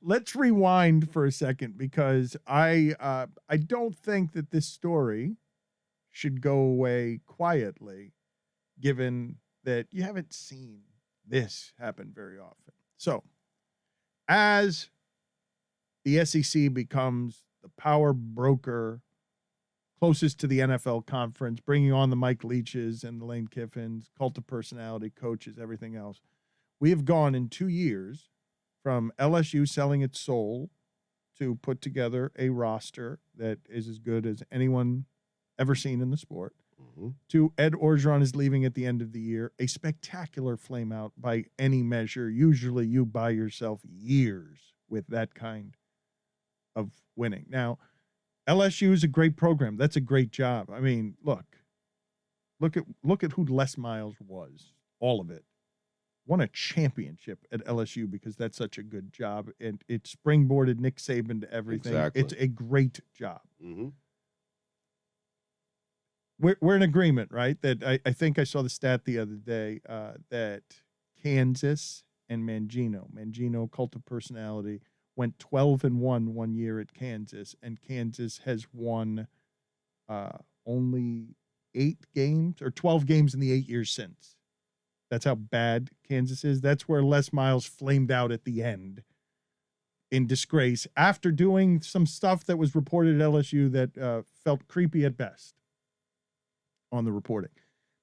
let's rewind for a second, because I don't think that this story should go away quietly, given that you haven't seen this happen very often. So, as the SEC becomes the power broker closest to the NFL conference, bringing on the Mike Leaches and the Lane Kiffins, cult of personality, coaches, everything else, we have gone in 2 years from LSU selling its soul to put together a roster that is as good as anyone ever seen in the sport, to Ed Orgeron is leaving at the end of the year, a spectacular flameout by any measure. Usually you buy yourself years with that kind of winning. Now, LSU is a great program. That's a great job. I mean, look at who Les Miles was, all of it. Won a championship at LSU because that's such a good job, and it springboarded Nick Saban to everything. Exactly. It's a great job. We're in agreement, right? That I think I saw the stat the other day that Kansas and Mangino, cult of personality, went 12-1 1 year at Kansas, and Kansas has won only 8 games or 12 games in the 8 years since. That's how bad Kansas is. That's where Les Miles flamed out at the end in disgrace after doing some stuff that was reported at LSU that felt creepy at best on the reporting.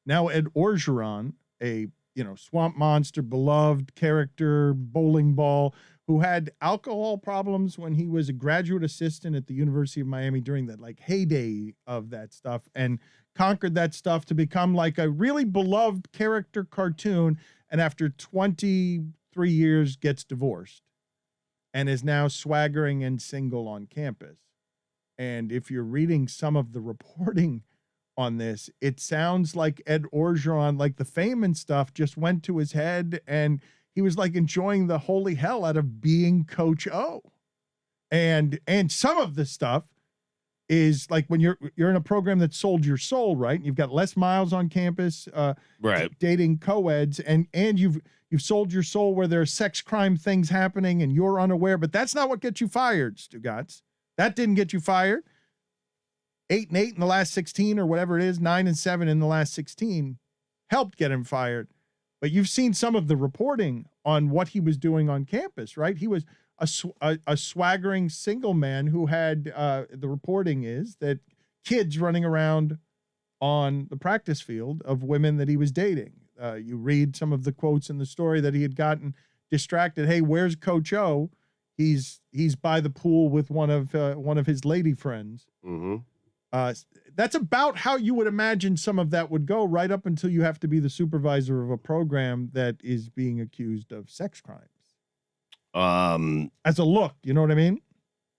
Now Ed Orgeron, a swamp monster, beloved character, bowling ball, who had alcohol problems when he was a graduate assistant at the University of Miami during the heyday of that stuff, and conquered that stuff to become like a really beloved character cartoon, and after 23 years gets divorced and is now swaggering and single on campus. And if you're reading some of the reporting on this, it sounds like Ed Orgeron, like the fame and stuff, just went to his head, and he was enjoying the holy hell out of being Coach O. And some of the stuff is when you're in a program that sold your soul, right? You've got Les Miles on campus, right, dating co-eds, and you've sold your soul where there are sex crime things happening and you're unaware, but that's not what gets you fired, Stugotz. That didn't get you fired. 8-8 in the last 16 or whatever it is, 9-7 in the last 16 helped get him fired. But you've seen some of the reporting on what he was doing on campus, right? He was a swaggering single man who had, the reporting is that kids running around on the practice field of women that he was dating. You read some of the quotes in the story that he had gotten distracted. Hey, where's Coach O? He's by the pool with one of his lady friends. That's about how you would imagine some of that would go, right up until you have to be the supervisor of a program that is being accused of sex crimes. As a look, you know what I mean?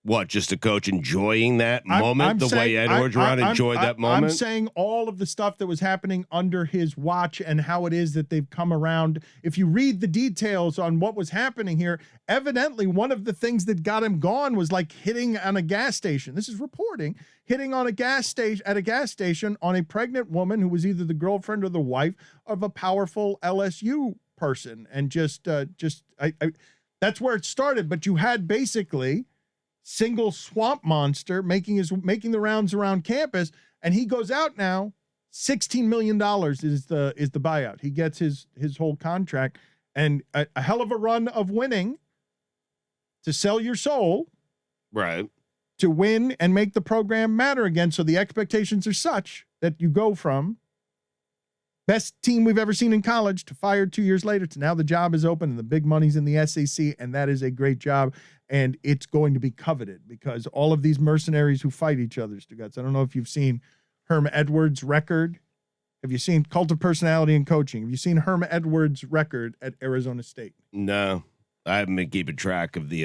What, just a coach enjoying that moment the way Ed Orgeron enjoyed that moment? I'm saying all of the stuff that was happening under his watch and how it is that they've come around. If you read the details on what was happening here, evidently one of the things that got him gone was hitting on a gas station. This is reporting, hitting on a gas station on a pregnant woman who was either the girlfriend or the wife of a powerful LSU person. And that's where it started. But you had basically single swamp monster making the rounds around campus, and he goes out now. $16 million is the buyout. He gets his whole contract, and a hell of a run of winning to sell your soul, right, to win and make the program matter again. So the expectations are such that you go from best team we've ever seen in college to fired 2 years later to now the job is open and the big money's in the SEC, and that is a great job. And it's going to be coveted because all of these mercenaries who fight each other, Stugotz. I don't know if you've seen Herm Edwards' record. Have you seen Cult of Personality and Coaching? Have you seen Herm Edwards' record at Arizona State? No, I haven't been keeping track of the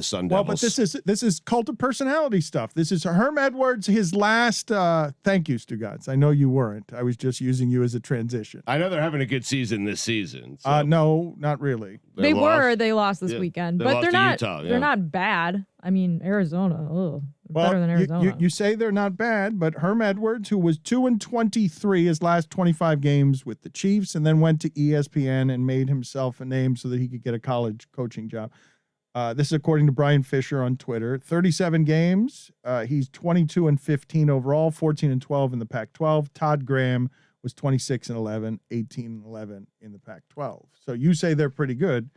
Sun Devils. Well, but this is Cult of Personality stuff. This is Herm Edwards, his last. Thank you, Stugotz. I know you weren't. I was just using you as a transition. I know they're having a good season this season. So. No, not really. They lost this weekend, but they're not. Utah, They're not bad. I mean, Arizona. Better than Arizona. You say they're not bad, but Herm Edwards, who was 2-23 his last 25 games with the Chiefs, and then went to ESPN and made himself a name so that he could get a college coaching job. This is according to Brian Fisher on Twitter. 37 games. He's 22-15 overall, 14-12 in the Pac-12. Todd Graham was 26-11, 18-11 in the Pac-12. So you say they're pretty good.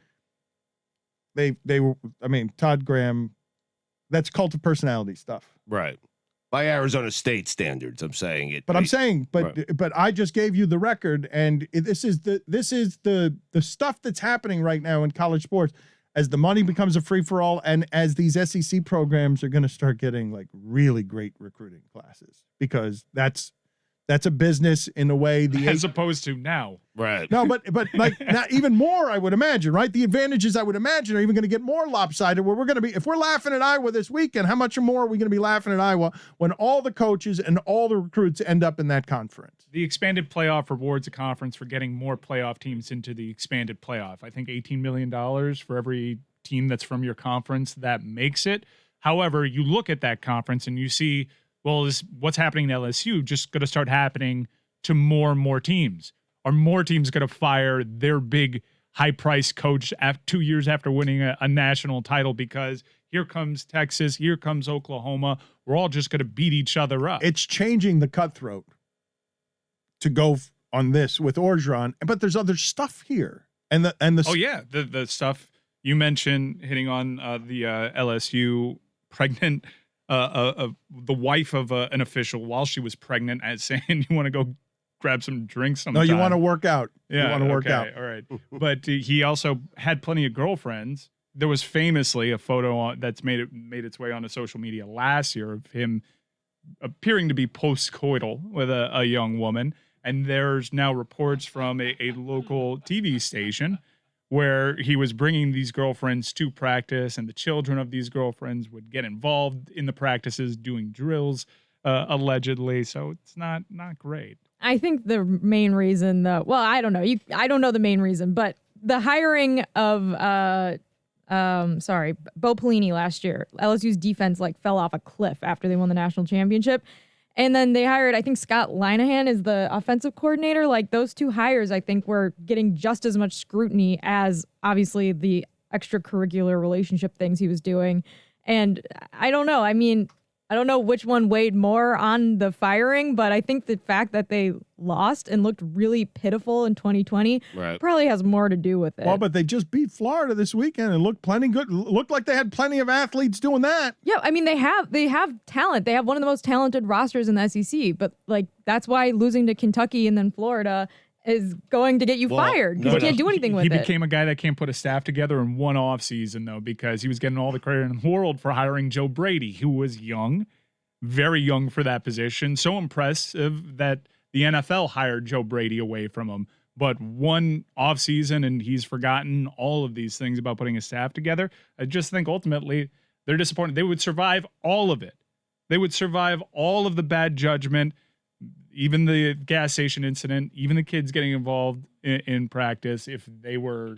They were. I mean, Todd Graham. That's cult of personality stuff, right? By Arizona State standards, I'm saying it. But but I just gave you the record, and this is the stuff that's happening right now in college sports. As the money becomes a free-for-all, and as these SEC programs are going to start getting like really great recruiting classes, because that's a business in a way. As opposed to now, right? No, but like not even more, I would imagine, right? The advantages I would imagine are even going to get more lopsided. Where we're going to be, if we're laughing at Iowa this weekend, how much more are we going to be laughing at Iowa when all the coaches and all the recruits end up in that conference? The expanded playoff rewards a conference for getting more playoff teams into the expanded playoff. I think $18 million for every team that's from your conference that makes it. However, you look at that conference and you see, well, is what's happening in LSU just going to start happening to more and more teams? Are more teams going to fire their big high-priced coach 2 years after winning a national title because here comes Texas, here comes Oklahoma. We're all just going to beat each other up. It's changing the cutthroat to go on this with Orgeron, but there's other stuff here. And the stuff you mentioned hitting on the LSU pregnant the wife of an official while she was pregnant, as saying you want to go grab some drinks sometime. No, you want to work out. Yeah, you want to work out. All right. But he also had plenty of girlfriends. There was famously a photo that's made its way onto social media last year of him appearing to be post-coital with a young woman. And there's now reports from a local TV station where he was bringing these girlfriends to practice, and the children of these girlfriends would get involved in the practices doing drills, allegedly. So it's not great. I think the main reason, though, well, I don't know. I don't know the main reason, but the hiring of Bo Pelini last year, LSU's defense fell off a cliff after they won the national championship. And then they hired, I think, Scott Linehan as the offensive coordinator. Those two hires, I think, were getting just as much scrutiny as, obviously, the extracurricular relationship things he was doing. And I don't know. I mean, I don't know which one weighed more on the firing, but I think the fact that they lost and looked really pitiful in 2020 probably has more to do with it. Well, but they just beat Florida this weekend and looked plenty good. Looked like they had plenty of athletes doing that. Yeah, I mean, they have talent. They have one of the most talented rosters in the SEC, but that's why losing to Kentucky and then Florida is going to get you fired because you can't do anything with it. He became a guy that can't put a staff together in one offseason, though, because he was getting all the credit in the world for hiring Joe Brady, who was young, very young for that position. So impressive that the NFL hired Joe Brady away from him. But one offseason, and he's forgotten all of these things about putting a staff together. I just think ultimately they're disappointed. They would survive all of it. They would survive all of the bad judgment, even the gas station incident, even the kids getting involved in practice, if they were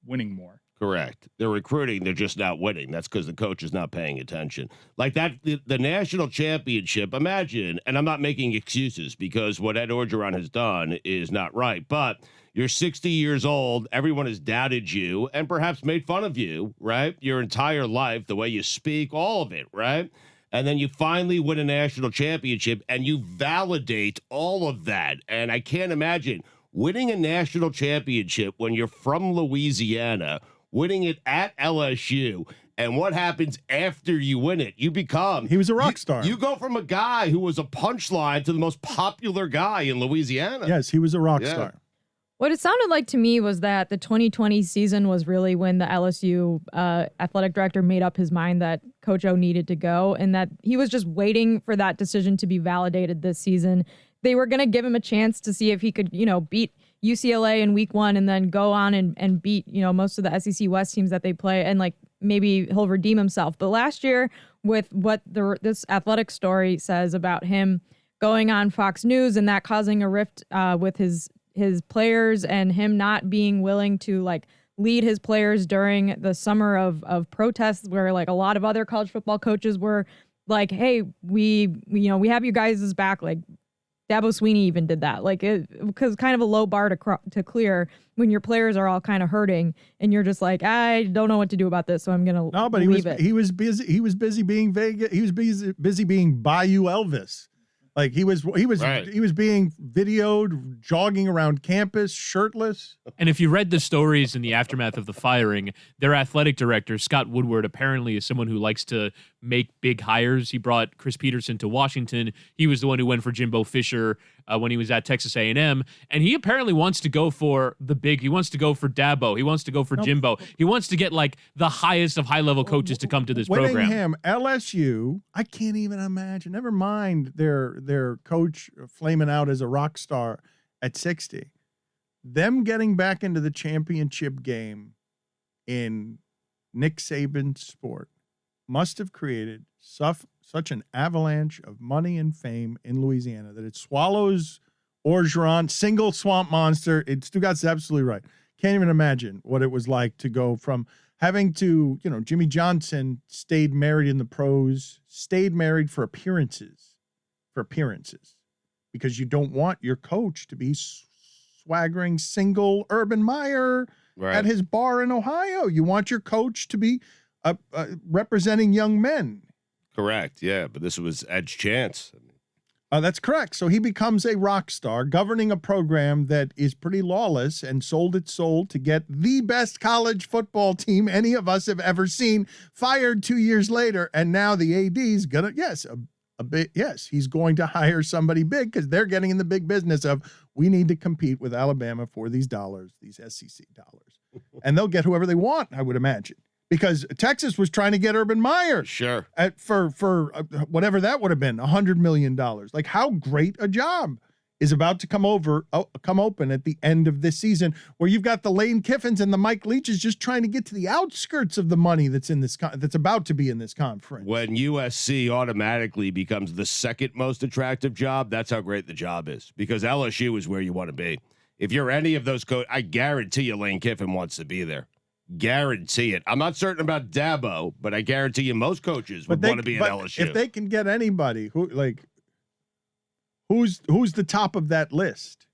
winning more. Correct. They're recruiting. They're just not winning. That's because the coach is not paying attention. Like that, the national championship, imagine, and I'm not making excuses because what Ed Orgeron has done is not right, but you're 60 years old. Everyone has doubted you and perhaps made fun of you, right? Your entire life, the way you speak, all of it, right? And then you finally win a national championship and you validate all of that. And I can't imagine winning a national championship when you're from Louisiana, winning it at LSU, and what happens after you win it. You become... He was a rock star. You go from a guy who was a punchline to the most popular guy in Louisiana. Yes, he was a rock star. What it sounded like to me was that the 2020 season was really when the LSU athletic director made up his mind that Coach O needed to go, and that he was just waiting for that decision to be validated this season. They were going to give him a chance to see if he could, beat UCLA in week one and then go on and beat, most of the SEC West teams that they play, and maybe he'll redeem himself. But last year, with what this athletic story says about him going on Fox News and that causing a rift with his players and him not being willing to lead his players during the summer of protests where a lot of other college football coaches were like, hey, we have you guys' back. Dabo Swinney even did that. Like, because kind of a low bar to clear when your players are all kind of hurting and you're just like, I don't know what to do about this, so I'm gonna No, but he was busy being Vegas. He was busy being Bayou Elvis. Like he was Right. he was being videoed jogging around campus shirtless. And if you read the stories in the aftermath of the firing, their athletic director, Scott Woodward, apparently is someone who likes to make big hires. He brought Chris Peterson to Washington. He was the one who went for Jimbo Fisher when he was at Texas A&M. And he apparently wants to go for he wants to go for Dabo. He wants to go for Jimbo. He wants to get like the highest of high-level coaches to come to this program. Whittingham, LSU, I can't even imagine. Never mind their coach flaming out as a rock star at 60. Them getting back into the championship game in Nick Saban's sport must have created such an avalanche of money and fame in Louisiana that it swallows Orgeron, single swamp monster. Stugotz is absolutely right. Can't even imagine what it was like to go from having to, Jimmy Johnson stayed married in the pros, stayed married for appearances, because you don't want your coach to be swaggering single Urban Meyer at his bar in Ohio. You want your coach to be representing young men. Correct. Yeah, but this was Ed's chance. That's correct. So he becomes a rock star governing a program that is pretty lawless and sold its soul to get the best college football team any of us have ever seen, fired 2 years later. And now the AD's gonna, he's going to hire somebody big because they're getting in the big business of we need to compete with Alabama for these dollars, these SEC dollars. And they'll get whoever they want, I would imagine. Because Texas was trying to get Urban Meyer, Sure, for whatever that would have been, $100 million. Like how great a job is about to come open at the end of this season, where you've got the Lane Kiffins and the Mike Leaches just trying to get to the outskirts of the money that's in this that's about to be in this conference. when USC automatically becomes the second most attractive job, that's how great the job is. Because LSU is where you want to be. If you're any of those I guarantee you Lane Kiffin wants to be there. Guarantee it. I'm not certain about Dabo, but I guarantee you most coaches would want to be at LSU. If they can get anybody who's the top of that list?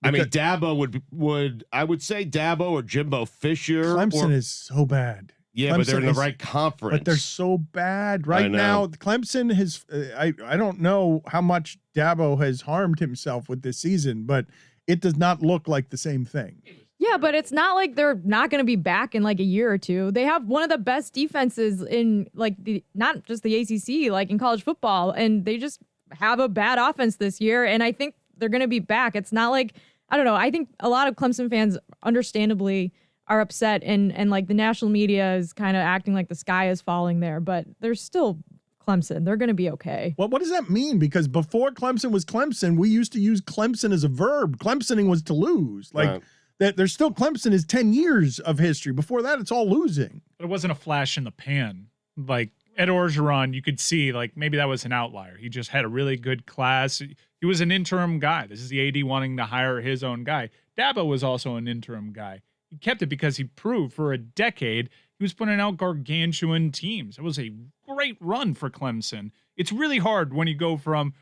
I mean, Dabo I would say Dabo or Jimbo Fisher. Clemson is so bad. Yeah, but they're in the right conference. But they're so bad right now. Clemson has. I don't know how much Dabo has harmed himself with this season, but it does not look like the same thing. Yeah, but it's not like they're not going to be back in like a year or two. They have one of the best defenses in like not just the ACC, like in college football, and they just have a bad offense this year. And I think they're going to be back. It's not like, I don't know. I think a lot of Clemson fans understandably are upset and like the national media is kind of acting like the sky is falling there, but they're still Clemson. They're going to be okay. Well, what does that mean? Because before Clemson was Clemson, we used to use Clemson as a verb. Clemsoning was to lose. Like, that there's still Clemson is 10 years of history. Before that, it's all losing. But it wasn't a flash in the pan. Like Ed Orgeron, you could see like maybe that was an outlier. He just had a really good class. He was an interim guy. This is the AD wanting to hire his own guy. Dabo was also an interim guy. He kept it because he proved for a decade he was putting out gargantuan teams. It was a great run for Clemson. It's really hard when you go from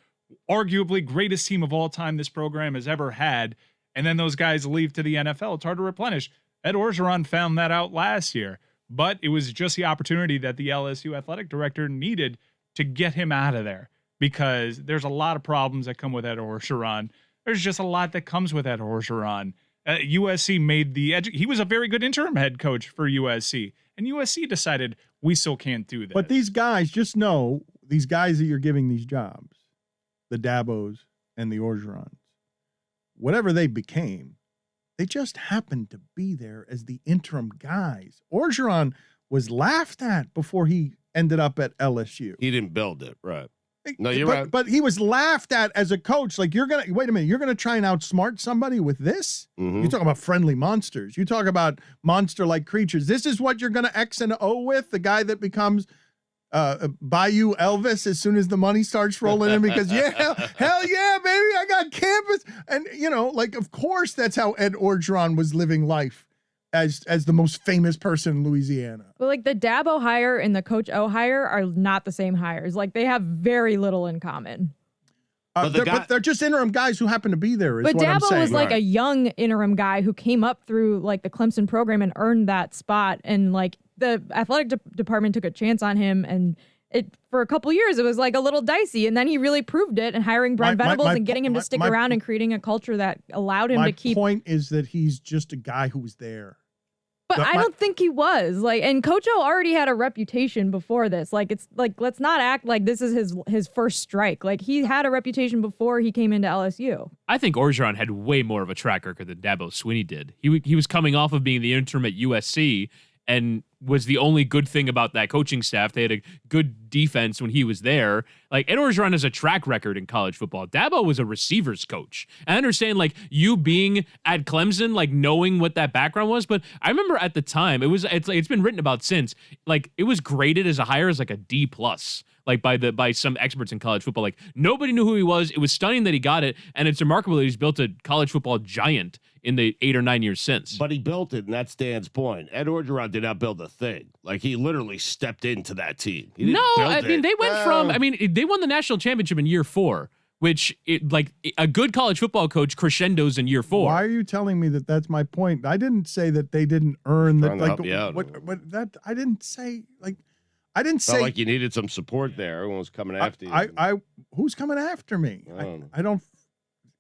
arguably greatest team of all time this program has ever had, and then those guys leave to the NFL. It's hard to replenish. Ed Orgeron found that out last year, but it was just the opportunity that the LSU athletic director needed to get him out of there, because there's a lot of problems that come with Ed Orgeron. There's just a lot that comes with Ed Orgeron. USC made he was a very good interim head coach for USC, and USC decided we still can't do this. But these guys, just know, these guys that you're giving these jobs, the Dabos and the Orgerons, whatever they became, they just happened to be there as the interim guys. Orgeron was laughed at before he ended up at LSU. He didn't build it, right? No, you're right. But he was laughed at as a coach. Like, wait a minute, you're gonna try and outsmart somebody with this? Mm-hmm. You talk about friendly monsters. You talk about monster-like creatures. This is what you're gonna X and O with? The guy that becomes Bayou Elvis as soon as the money starts rolling in, because hell yeah, baby, I got campus. And like, of course that's how Ed Orgeron was living life as the most famous person in Louisiana. But like the Dabo hire and the Coach O hire are not the same hires. Like they have very little in common. But they're just interim guys who happen to be there. Is But what I'm Dabo saying. was like Right. a young interim guy who came up through like the Clemson program and earned that spot. And like the athletic department took a chance on him, and for a couple years it was like a little dicey. And then he really proved it. And hiring Brent Venables and getting him to stick around and creating a culture that allowed him to keep. My point is that he's just a guy who was there. But I don't think he was like, and Coach O already had a reputation before this. Like, it's like, let's not act like this is his first strike. Like, he had a reputation before he came into LSU. I think Orgeron had way more of a track record than Dabo Swinney did. He was coming off of being the interim at USC and was the only good thing about that coaching staff. They had a good defense when he was there. Like, Ed Orgeron has a track record in college football. Dabo was a receivers coach. I understand, like, you being at Clemson, like, knowing what that background was, but I remember at the time, it's been written about since, like, it was graded as a hire as like a D+. Like by some experts in college football. Like, nobody knew who he was. It was stunning that he got it, and it's remarkable that he's built a college football giant in the 8 or 9 years since. But he built it, and that's Dan's point. Ed Orgeron did not build a thing. Like, he literally stepped into that team. He didn't build I mean, it. they went from, I mean, they won the national championship in year 4, which, a good college football coach crescendos in year 4. Why are you telling me that that's my point? I didn't say that they didn't earn that. Trying to Like, help you out. what that I didn't say. Like, I didn't Felt say like you needed some support there. Everyone was coming after you. who's coming after me? I don't know. I don't.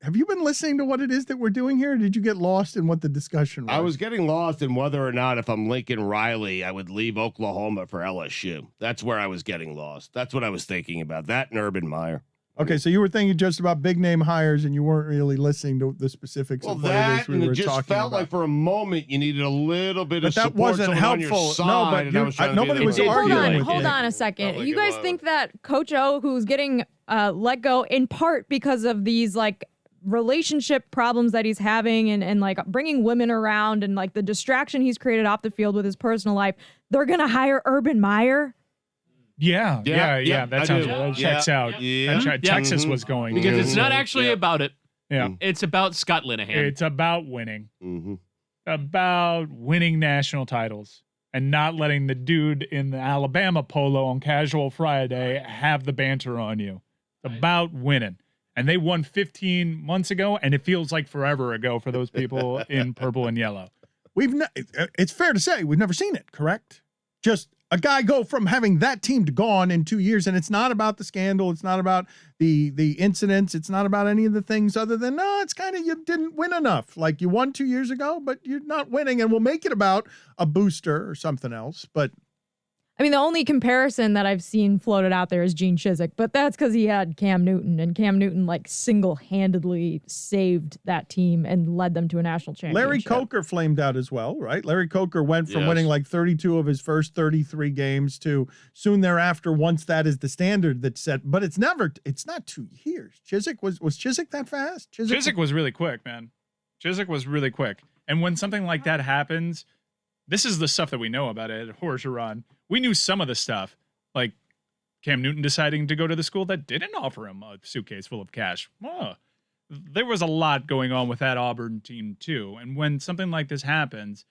Have you been listening to what it is that we're doing here? Or did you get lost in what the discussion was? I was getting lost in whether or not if I'm Lincoln Riley, I would leave Oklahoma for LSU. That's where I was getting lost. That's what I was thinking about. That and Urban Meyer. Okay, so you were thinking just about big name hires, and you weren't really listening to the specifics Well, of what it that is we and were it just talking felt about. like for a moment you needed a little bit But of that support. wasn't someone on your helpful. No, side, but and I was trying to be nobody the was little arguing kid. with Hold you. on a second. Felt like You it guys was. think that Coach O, who's getting let go in part because of these like relationship problems that he's having and like bringing women around and like the distraction he's created off the field with his personal life, they're going to hire Urban Meyer? Yeah. I That sounds do. that checks out. Yeah. Texas Mhm. was going Because to. it's not actually about it. Yeah. It's about Scott Linehan. It's about winning. Mm-hmm. About winning national titles and not letting the dude in the Alabama polo on Casual Friday have the banter on you. It's about winning. And they won 15 months ago, and it feels like forever ago for those people in purple and yellow. It's fair to say we've never seen it, correct? Just a guy go from having that team to gone in 2 years, and it's not about the scandal, it's not about the incidents, it's not about any of the things other than it's kind of you didn't win enough. Like you won 2 years ago, but you're not winning, and we'll make it about a booster or something else. But I mean, the only comparison that I've seen floated out there is Gene Chizik, but that's because he had Cam Newton, and Cam Newton like single-handedly saved that team and led them to a national championship. Larry Coker flamed out as well, right? Larry Coker went from Yes. winning like 32 of his first 33 games to soon thereafter, once that is the standard that's set. But it's not 2 years. Chizik was Chizik that fast? Chizik was really quick, man. Chizik was really quick. And when something like that happens, this is the stuff that we know about it at Orgeron. We knew some of the stuff, like Cam Newton deciding to go to the school that didn't offer him a suitcase full of cash. There was a lot going on with that Auburn team, too. And when something like this happens,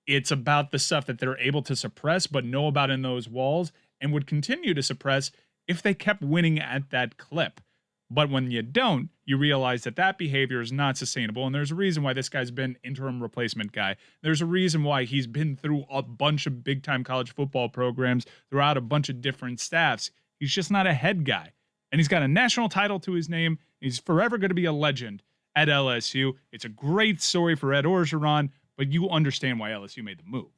it's about the stuff that they're able to suppress but know about in those walls and would continue to suppress if they kept winning at that clip. But when you don't, you realize that behavior is not sustainable. And there's a reason why this guy's been interim replacement guy. There's a reason why he's been through a bunch of big time college football programs throughout a bunch of different staffs. He's just not a head guy. And he's got a national title to his name. He's forever going to be a legend at LSU. It's a great story for Ed Orgeron, but you understand why LSU made the move.